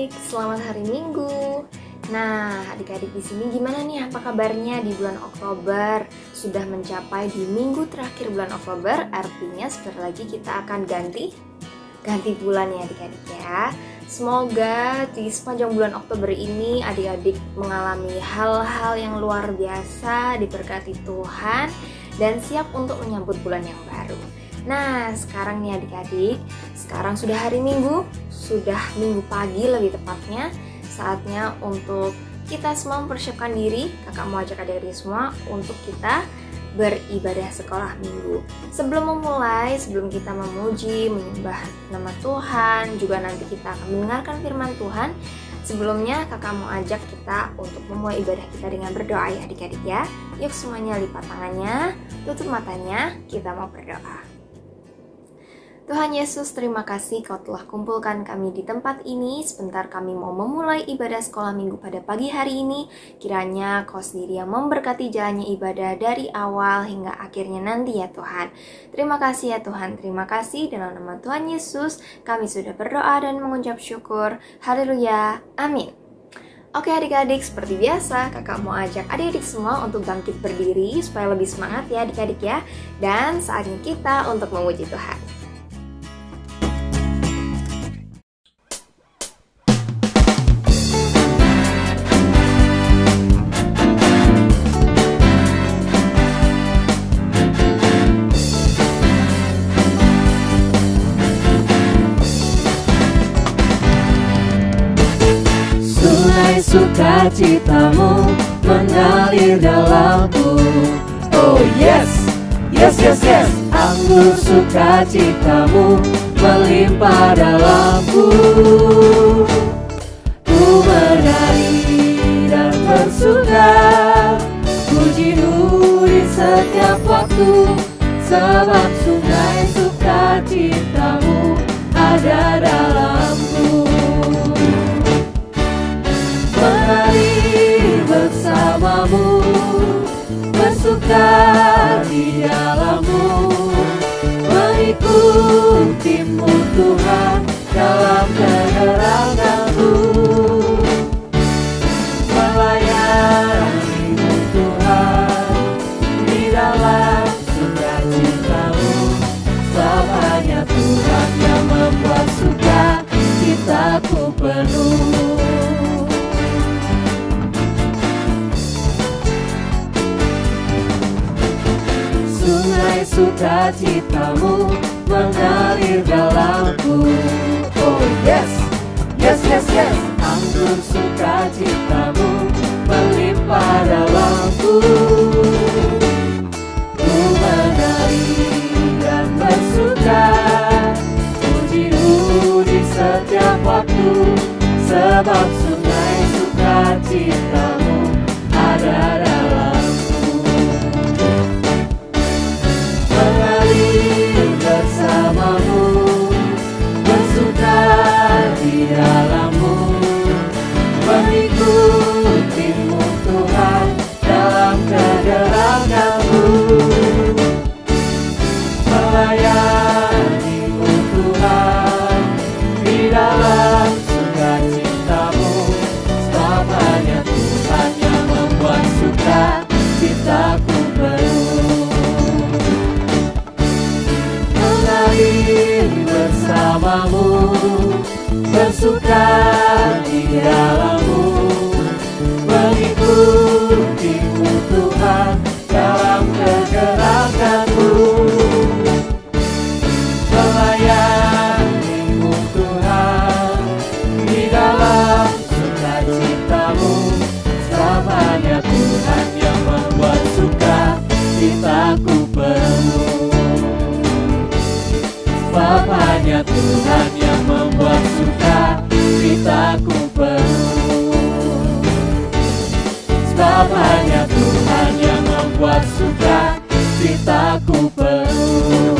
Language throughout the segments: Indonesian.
adik-adik, selamat hari Minggu. Nah, adik-adik di sini gimana nih? Apa kabarnya di bulan Oktober? Sudah mencapai di minggu terakhir bulan Oktober, artinya sebentar lagi kita akan ganti bulan ya adik-adik ya. Semoga di sepanjang bulan Oktober ini adik-adik mengalami hal-hal yang luar biasa, diberkati Tuhan, dan siap untuk menyambut bulan yang baru. Nah, sekarang nih adik-adik, sekarang sudah hari Minggu, sudah Minggu pagi lebih tepatnya. Saatnya untuk kita semua mempersiapkan diri, kakak mau ajak adik-adik semua untuk kita beribadah sekolah minggu. Sebelum memulai, sebelum kita memuji, menyembah nama Tuhan, juga nanti kita akan mendengarkan firman Tuhan. Sebelumnya kakak mau ajak kita untuk memulai ibadah kita dengan berdoa ya adik-adik ya. Yuk semuanya lipat tangannya, tutup matanya, kita mau berdoa. Tuhan Yesus, terima kasih Kau telah kumpulkan kami di tempat ini. Sebentar kami mau memulai ibadah sekolah minggu pada pagi hari ini. Kiranya Kau sendiri yang memberkati jalannya ibadah dari awal hingga akhirnya nanti ya Tuhan. Terima kasih ya Tuhan, terima kasih. Dalam nama Tuhan Yesus kami sudah berdoa dan mengucap syukur. Haleluya, amin. Oke adik-adik, seperti biasa kakak mau ajak adik-adik semua untuk bangkit berdiri supaya lebih semangat ya adik-adik ya. Dan saatnya kita untuk memuji Tuhan. Sukacitamu mengalir dalamku. Oh yes, yes, yes, yes. Anggur sukacitamu melimpah dalamku. Ku bernyanyi dan bersuka, pujimu di setiap waktu, sebab sungai sukacitamu ada dalamku. Mengalir bersamamu, bersuka di dalammu, mengikutimu Tuhan dalam kegeranganmu, melayanimu Tuhan di dalam sukacitamu, sebab hanya Tuhan yang membuat sukacitaku penuh. Sungai sukacitamu mengalir dalamku. Oh yes, yes, yes, yes. Anggur sukacitamu melimpah dalamku. Ku menari dan bersuka, pujimu di setiap waktu, sebab sungai sukacitamu ada dalamku. Mengalir bersamamu, bersuka di dalammu, mengikutimu Tuhan dalam kegeranganmu, melayanimu Tuhan di dalam sukacitamu, sebab hanya Tuhan yang membuat sukacitaku penuh. Mengalir bersamamu, bersuka di dalammu, mengikutimu Tuhan dalam kegeranganmu, melayanimu Tuhan di dalam sukacitamu, sebab hanya Tuhan yang membuat sukacitaku penuh. Sebab hanya Tuhan yang membuat sukacitaku penuh. Sebab hanya Tuhan yang membuat sukacitaku penuh.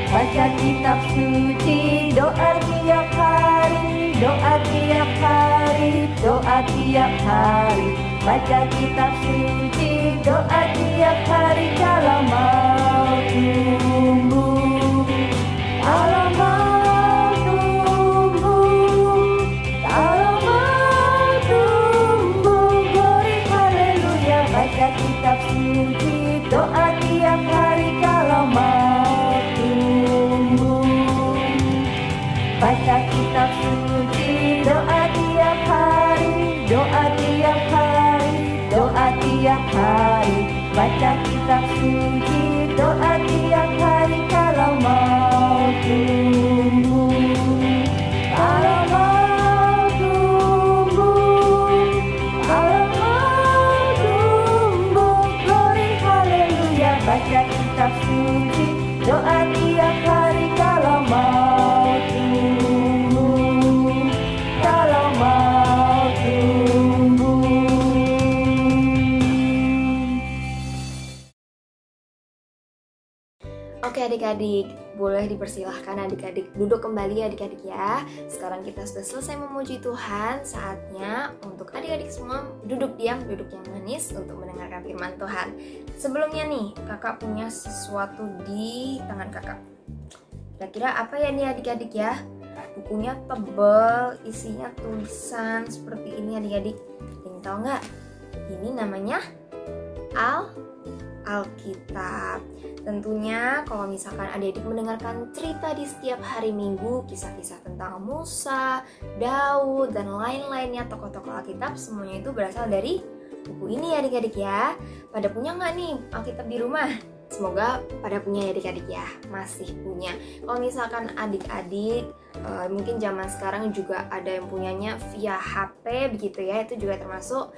baca kitab suci, doa tiap hari, doa tiap hari, doa tiap hari. Baca kitab suci, doa tiap hari kalau mau tumbuh, kalau mau tumbuh, kalau mau tumbuh. Glory haleluya. Baca kitab suci, doa tiap hari kalau mau tumbuh. Baca kitab suci, doa tiap hari, doa tiap hari, doa tiap hari. Baca kitab suci, doa tiap hari kalau mau tumbuh, kalau mau tumbuh, kalau mau tumbuh. Glory haleluya. Baca kitab suci, doa tiap hari kalau mau tumbuh, kalau mau tumbuh. Oke adik-adik, boleh dipersilahkan adik-adik duduk kembali adik-adik ya. Sekarang kita sudah selesai memuji Tuhan, saatnya untuk adik-adik semua duduk diam, duduk yang manis untuk mendengarkan firman Tuhan. Sebelumnya nih, kakak punya sesuatu di tangan kakak. Kira-kira apa ya nih adik-adik ya? Bukunya tebal, isinya tulisan seperti ini adik-adik. Yang tahu nggak? Ini namanya Alkitab. Tentunya kalau misalkan adik-adik mendengarkan cerita di setiap hari Minggu, kisah-kisah tentang Musa, Daud, dan lain-lainnya tokoh-tokoh Alkitab, semuanya itu berasal dari buku ini adik-adik ya. Pada punya nggak nih Alkitab di rumah? Semoga pada punya ya adik-adik ya, masih punya. Kalau misalkan adik-adik mungkin zaman sekarang juga ada yang punyanya via HP begitu ya, itu juga termasuk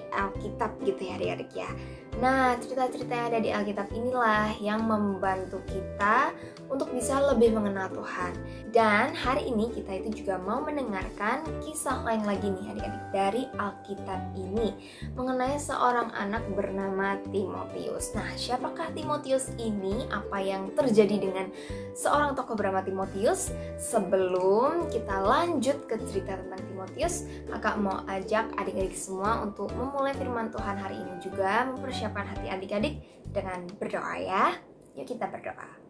Alkitab gitu ya adik-adik ya. Nah, cerita-cerita yang ada di Alkitab inilah yang membantu kita untuk bisa lebih mengenal Tuhan. Dan hari ini kita itu juga mau mendengarkan kisah lain lagi nih adik-adik dari Alkitab ini mengenai seorang anak bernama Timotius. Nah, siapakah Timotius ini? Apa yang terjadi dengan seorang tokoh bernama Timotius? Sebelum kita lanjut ke cerita tentang Timotius, kakak mau ajak adik-adik semua untuk memulai firman Tuhan hari ini juga, mempersiapkan hati adik-adik dengan berdoa ya. Yuk kita berdoa.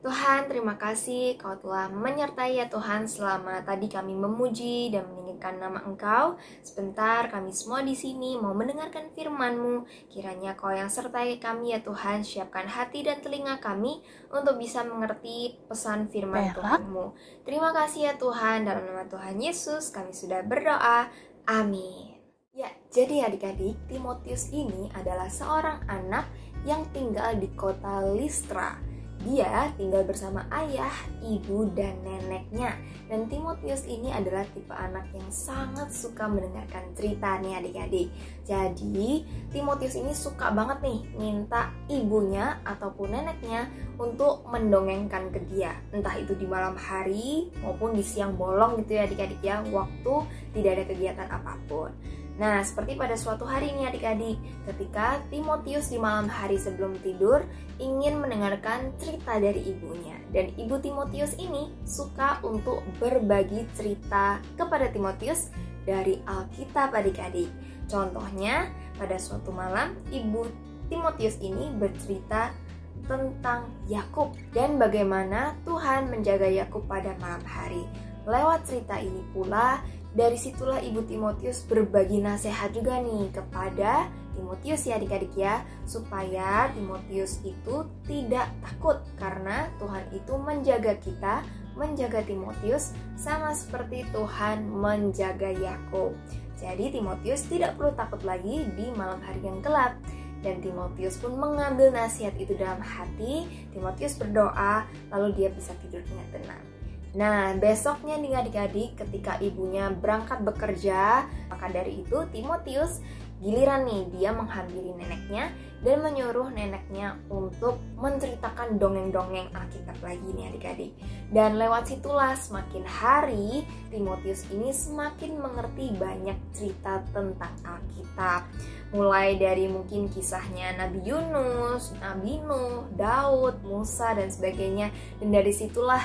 Tuhan, terima kasih Kau telah menyertai ya Tuhan selama tadi kami memuji dan meninggikan nama Engkau. Sebentar kami semua di sini mau mendengarkan firman-Mu. Kiranya Kau yang sertai kami ya Tuhan, siapkan hati dan telinga kami untuk bisa mengerti pesan firman Tuhan-Mu. Terima kasih ya Tuhan, dalam nama Tuhan Yesus kami sudah berdoa. Amin. Ya, jadi adik-adik, Timotius ini adalah seorang anak yang tinggal di kota Listra. Dia tinggal bersama ayah, ibu, dan neneknya. Dan Timotius ini adalah tipe anak yang sangat suka mendengarkan cerita nih adik-adik. Jadi Timotius ini suka banget nih minta ibunya ataupun neneknya untuk mendongengkan ke dia. Entah itu di malam hari maupun di siang bolong gitu ya adik-adik ya, waktu tidak ada kegiatan apapun. Nah, seperti pada suatu hari ini adik-adik, ketika Timotius di malam hari sebelum tidur ingin mendengarkan cerita dari ibunya. Dan ibu Timotius ini suka untuk berbagi cerita kepada Timotius dari Alkitab adik-adik. Contohnya, pada suatu malam ibu Timotius ini bercerita tentang Yakub dan bagaimana Tuhan menjaga Yakub pada malam hari. Lewat cerita ini pula, dari situlah ibu Timotius berbagi nasihat juga nih kepada Timotius ya adik-adik ya, supaya Timotius itu tidak takut karena Tuhan itu menjaga kita, menjaga Timotius sama seperti Tuhan menjaga Yakub. Jadi Timotius tidak perlu takut lagi di malam hari yang gelap. Dan Timotius pun mengambil nasihat itu dalam hati. Timotius berdoa, lalu dia bisa tidur dengan tenang. Nah, besoknya nih adik-adik ketika ibunya berangkat bekerja, maka dari itu Timotius giliran nih dia menghampiri neneknya dan menyuruh neneknya untuk menceritakan dongeng-dongeng Alkitab lagi nih adik-adik. Dan lewat situlah semakin hari Timotius ini semakin mengerti banyak cerita tentang Alkitab. Mulai dari mungkin kisahnya Nabi Yunus, Nabi Nuh, Daud, Musa dan sebagainya. Dan dari situlah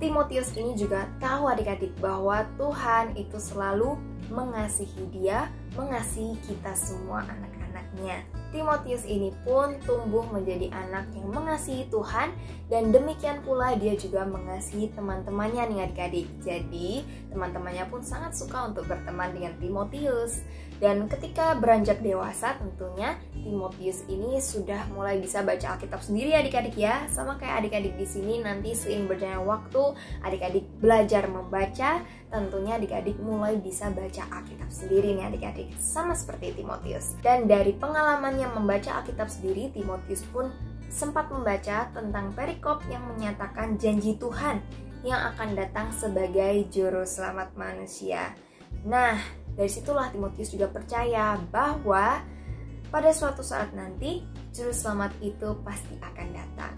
Timotius ini juga tahu adik-adik bahwa Tuhan itu selalu mengasihi dia, mengasihi kita semua anak-anaknya. Timotius ini pun tumbuh menjadi anak yang mengasihi Tuhan dan demikian pula dia juga mengasihi teman-temannya nih adik-adik. Jadi teman-temannya pun sangat suka untuk berteman dengan Timotius. Dan ketika beranjak dewasa tentunya Timotius ini sudah mulai bisa baca Alkitab sendiri adik-adik ya. Sama kayak adik-adik di sini nanti seiring berjalannya waktu adik-adik belajar membaca, tentunya adik-adik mulai bisa baca Alkitab sendiri nih adik-adik. Sama seperti Timotius. Dan dari pengalamannya membaca Alkitab sendiri, Timotius pun sempat membaca tentang perikop yang menyatakan janji Tuhan yang akan datang sebagai juru selamat manusia. Nah, dari situlah Timotius juga percaya bahwa pada suatu saat nanti juru selamat itu pasti akan datang.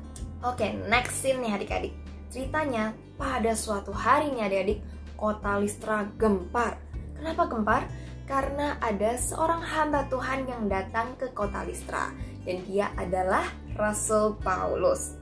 Oke, next scene nih adik-adik. Ceritanya pada suatu hari nih adik-adik, kota Listra gempar. Kenapa gempar? Karena ada seorang hamba Tuhan yang datang ke kota Listra dan dia adalah Rasul Paulus.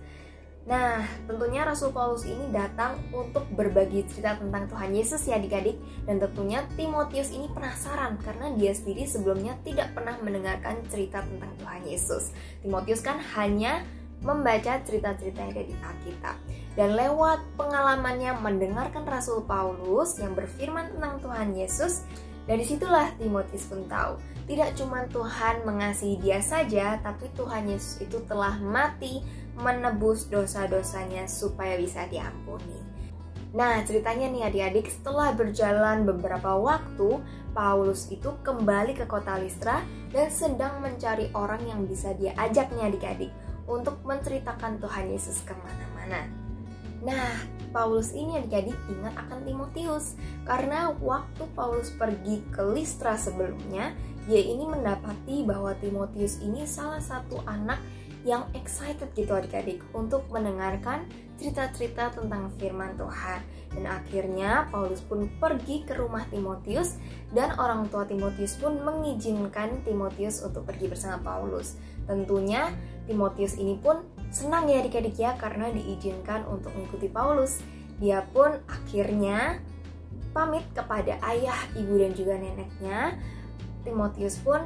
Nah, tentunya Rasul Paulus ini datang untuk berbagi cerita tentang Tuhan Yesus ya adik-adik. Dan tentunya Timotius ini penasaran karena dia sendiri sebelumnya tidak pernah mendengarkan cerita tentang Tuhan Yesus. Timotius kan hanya membaca cerita-cerita yang ada di Alkitab. Dan lewat pengalamannya mendengarkan Rasul Paulus yang berfirman tentang Tuhan Yesus, dari situlah Timotius pun tahu, tidak cuma Tuhan mengasihi dia saja, tapi Tuhan Yesus itu telah mati menebus dosa-dosanya supaya bisa diampuni. Nah, ceritanya nih adik-adik, setelah berjalan beberapa waktu, Paulus itu kembali ke kota Listra dan sedang mencari orang yang bisa dia ajaknya adik-adik untuk menceritakan Tuhan Yesus kemana-mana. Nah, Paulus ini adik-adik ingat akan Timotius karena waktu Paulus pergi ke Listra sebelumnya, dia ini mendapati bahwa Timotius ini salah satu anak yang excited gitu adik-adik untuk mendengarkan cerita-cerita tentang firman Tuhan. Dan akhirnya Paulus pun pergi ke rumah Timotius dan orang tua Timotius pun mengizinkan Timotius untuk pergi bersama Paulus. Tentunya Timotius ini pun senang ya adik-adik ya karena diizinkan untuk mengikuti Paulus. Dia pun akhirnya pamit kepada ayah, ibu dan juga neneknya. Timotius pun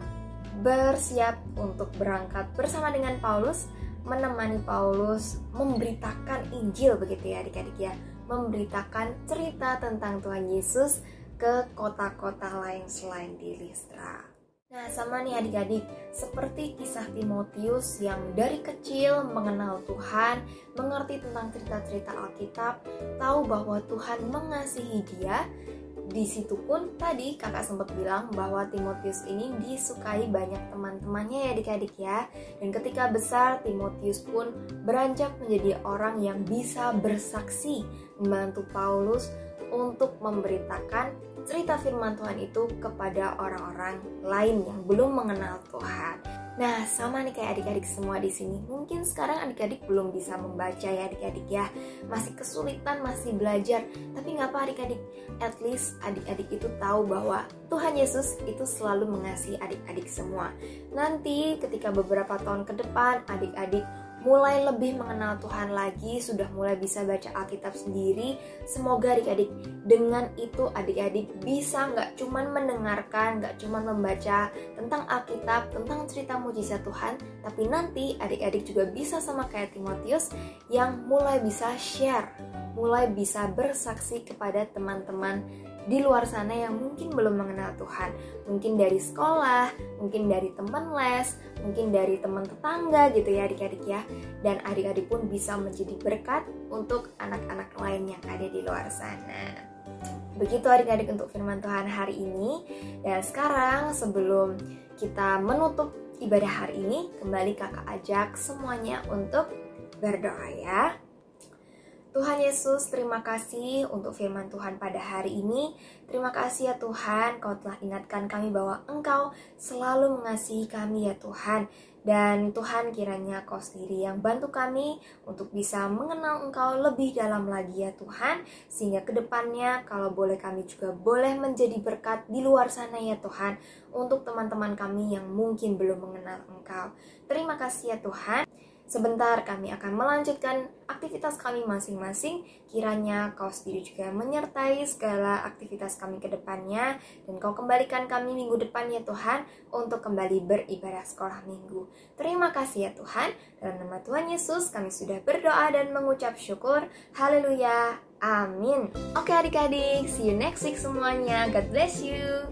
bersiap untuk berangkat bersama dengan Paulus, menemani Paulus memberitakan Injil begitu ya adik-adik ya, memberitakan cerita tentang Tuhan Yesus ke kota-kota lain selain di Listra. Nah, sama nih adik-adik, seperti kisah Timotius yang dari kecil mengenal Tuhan, mengerti tentang cerita-cerita Alkitab, tahu bahwa Tuhan mengasihi dia. Di situ pun tadi kakak sempat bilang bahwa Timotius ini disukai banyak teman-temannya ya adik-adik ya. Dan ketika besar, Timotius pun beranjak menjadi orang yang bisa bersaksi, membantu Paulus untuk memberitakan cerita firman Tuhan itu kepada orang-orang lain yang belum mengenal Tuhan. Nah, sama nih kayak adik-adik semua di sini. Mungkin sekarang adik-adik belum bisa membaca ya adik-adik ya. Masih kesulitan, masih belajar. Tapi nggak apa adik-adik, at least adik-adik itu tahu bahwa Tuhan Yesus itu selalu mengasihi adik-adik semua. Nanti ketika beberapa tahun ke depan adik-adik mulai lebih mengenal Tuhan lagi, sudah mulai bisa baca Alkitab sendiri. Semoga adik-adik dengan itu adik-adik bisa nggak cuman mendengarkan, nggak cuman membaca tentang Alkitab, tentang cerita mujizat Tuhan, tapi nanti adik-adik juga bisa sama kayak Timotius yang mulai bisa share, mulai bisa bersaksi kepada teman-teman di luar sana yang mungkin belum mengenal Tuhan. Mungkin dari sekolah, mungkin dari teman les, mungkin dari teman tetangga gitu ya adik-adik ya. Dan adik-adik pun bisa menjadi berkat untuk anak-anak lain yang ada di luar sana. Begitu adik-adik untuk firman Tuhan hari ini. Dan sekarang sebelum kita menutup ibadah hari ini, kembali kakak ajak semuanya untuk berdoa ya. Tuhan Yesus, terima kasih untuk firman Tuhan pada hari ini. Terima kasih ya Tuhan, Kau telah ingatkan kami bahwa Engkau selalu mengasihi kami ya Tuhan. Dan Tuhan, kiranya Kau sendiri yang bantu kami untuk bisa mengenal Engkau lebih dalam lagi ya Tuhan. Sehingga kedepannya kalau boleh kami juga boleh menjadi berkat di luar sana ya Tuhan. Untuk teman-teman kami yang mungkin belum mengenal Engkau. Terima kasih ya Tuhan. Sebentar kami akan melanjutkan aktivitas kami masing-masing. Kiranya Kau sendiri juga menyertai segala aktivitas kami ke depannya. Dan Kau kembalikan kami minggu depan ya Tuhan untuk kembali beribadah sekolah minggu. Terima kasih ya Tuhan. Dalam nama Tuhan Yesus kami sudah berdoa dan mengucap syukur. Haleluya. Amin. Oke adik-adik, see you next week semuanya. God bless you.